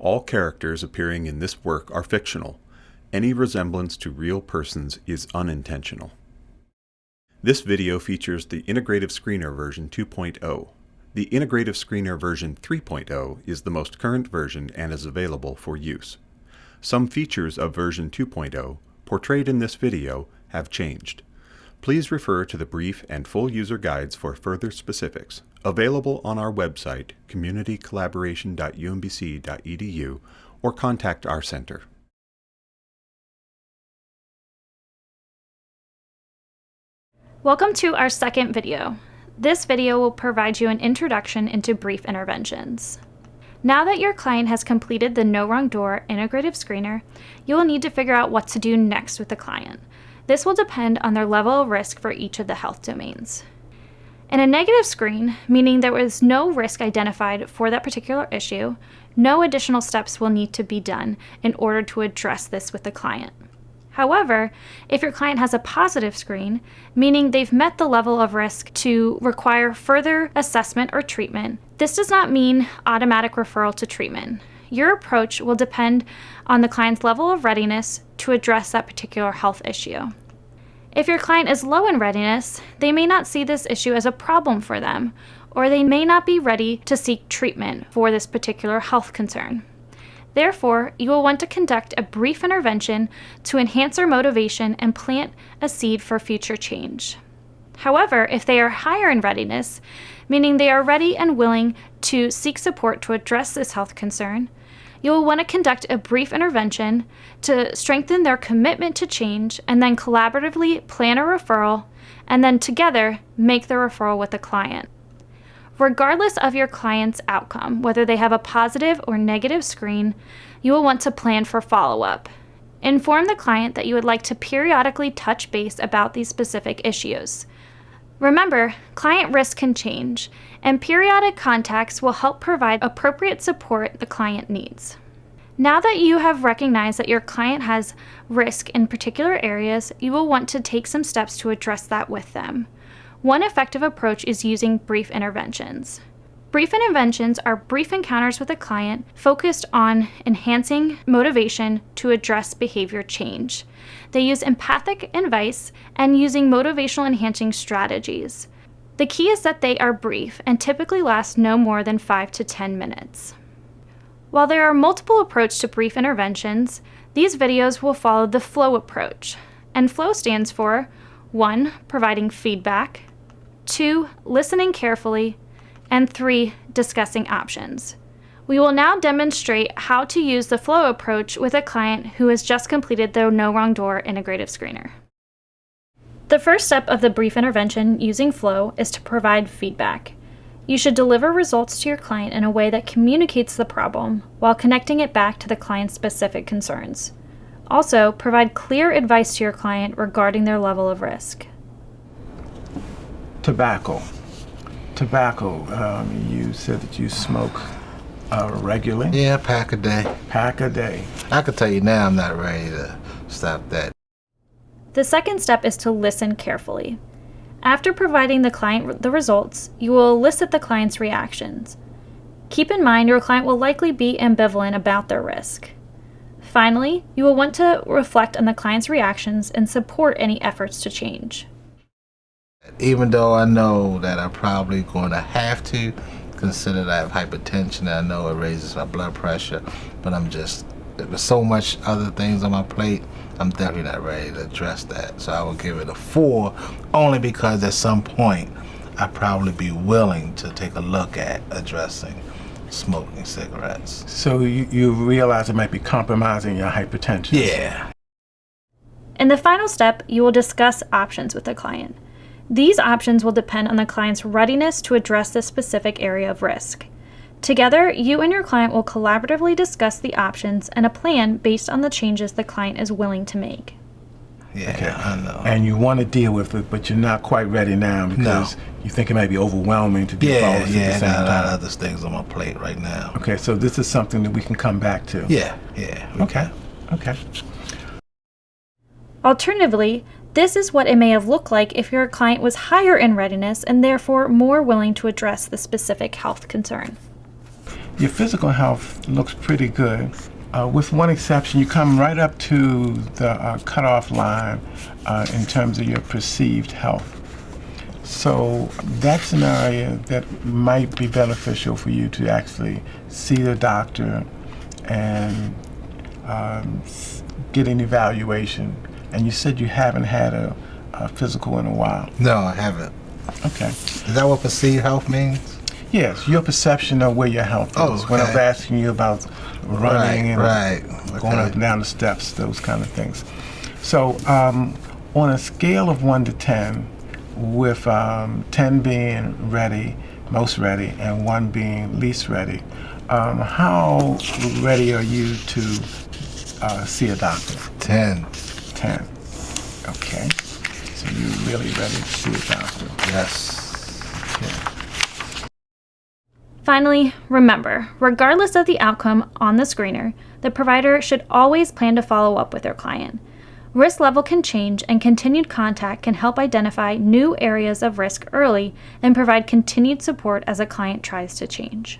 All characters appearing in this work are fictional. Any resemblance to real persons is unintentional. This video features the Integrative Screener version 2.0. The Integrative Screener version 3.0 is the most current version and is available for use. Some features of version 2.0, portrayed in this video, have changed. Please refer to the brief and full user guides for further specifics, available on our website, communitycollaboration.umbc.edu, or contact our center. Welcome to our second video. This video will provide you an introduction into brief interventions. Now that your client has completed the No Wrong Door Integrative Screener, you will need to figure out what to do next with the client. This will depend on their level of risk for each of the health domains. In a negative screen, meaning there was no risk identified for that particular issue, no additional steps will need to be done in order to address this with the client. However, if your client has a positive screen, meaning they've met the level of risk to require further assessment or treatment, this does not mean automatic referral to treatment. Your approach will depend on the client's level of readiness to address that particular health issue. If your client is low in readiness, they may not see this issue as a problem for them, or they may not be ready to seek treatment for this particular health concern. Therefore, you will want to conduct a brief intervention to enhance their motivation and plant a seed for future change. However, if they are higher in readiness, meaning they are ready and willing to seek support to address this health concern, you will want to conduct a brief intervention to strengthen their commitment to change and then collaboratively plan a referral and then together make the referral with the client. Regardless of your client's outcome, whether they have a positive or negative screen, you will want to plan for follow-up. Inform the client that you would like to periodically touch base about these specific issues. Remember, client risk can change, and periodic contacts will help provide appropriate support the client needs. Now that you have recognized that your client has risk in particular areas, you will want to take some steps to address that with them. One effective approach is using brief interventions. Brief interventions are brief encounters with a client focused on enhancing motivation to address behavior change. They use empathic advice and using motivational enhancing strategies. The key is that they are brief and typically last no more than 5 to 10 minutes. While there are multiple approaches to brief interventions, these videos will follow the FLOW approach. And FLOW stands for 1. Providing feedback, 2. Listening carefully, and 3. Discussing options. We will now demonstrate how to use the FLOW approach with a client who has just completed the No Wrong Door Integrative Screener. The first step of the brief intervention using FLOW is to provide feedback. You should deliver results to your client in a way that communicates the problem while connecting it back to the client's specific concerns. Also, provide clear advice to your client regarding their level of risk. Tobacco. You said that you smoke regularly? Yeah, pack a day. Pack a day. I can tell you now I'm not ready to stop that. The second step is to listen carefully. After providing the client the results, you will elicit the client's reactions. Keep in mind your client will likely be ambivalent about their risk. Finally, you will want to reflect on the client's reactions and support any efforts to change. Even though I know that I'm probably going to have to consider that I have hypertension, I know it raises my blood pressure, but there's so much other things on my plate, I'm definitely not ready to address that. So I will give it a 4, only because at some point I'd probably be willing to take a look at addressing smoking cigarettes. So you realize it might be compromising your hypertension? Yeah. In the final step, you will discuss options with the client. These options will depend on the client's readiness to address this specific area of risk. Together, you and your client will collaboratively discuss the options and a plan based on the changes the client is willing to make. Yeah, okay. I know. And you want to deal with it, but you're not quite ready now because you think it might be overwhelming to do all this at the same I got a lot of time. other things on my plate right now. Okay, so this is something that we can come back to. Yeah. Okay. Alternatively, this is what it may have looked like if your client was higher in readiness and therefore more willing to address the specific health concern. Your physical health looks pretty good. With one exception, you come right up to the cutoff line in terms of your perceived health. So that's an area that might be beneficial for you to actually see the doctor and get an evaluation. And you said you haven't had a physical in a while. No, I haven't. Okay. Is that what perceived health means? Yes, your perception of where your health is. Oh, okay. When I was asking you about running and going up and down the steps, those kind of things. So on a scale of 1 to 10, with 10 being ready, most ready, and 1 being least ready, how ready are you to see a doctor? 10. 10. Okay. So you're really ready to see a doctor. Yes. Okay. Finally, remember, regardless of the outcome on the screener, the provider should always plan to follow up with their client. Risk level can change, and continued contact can help identify new areas of risk early and provide continued support as a client tries to change.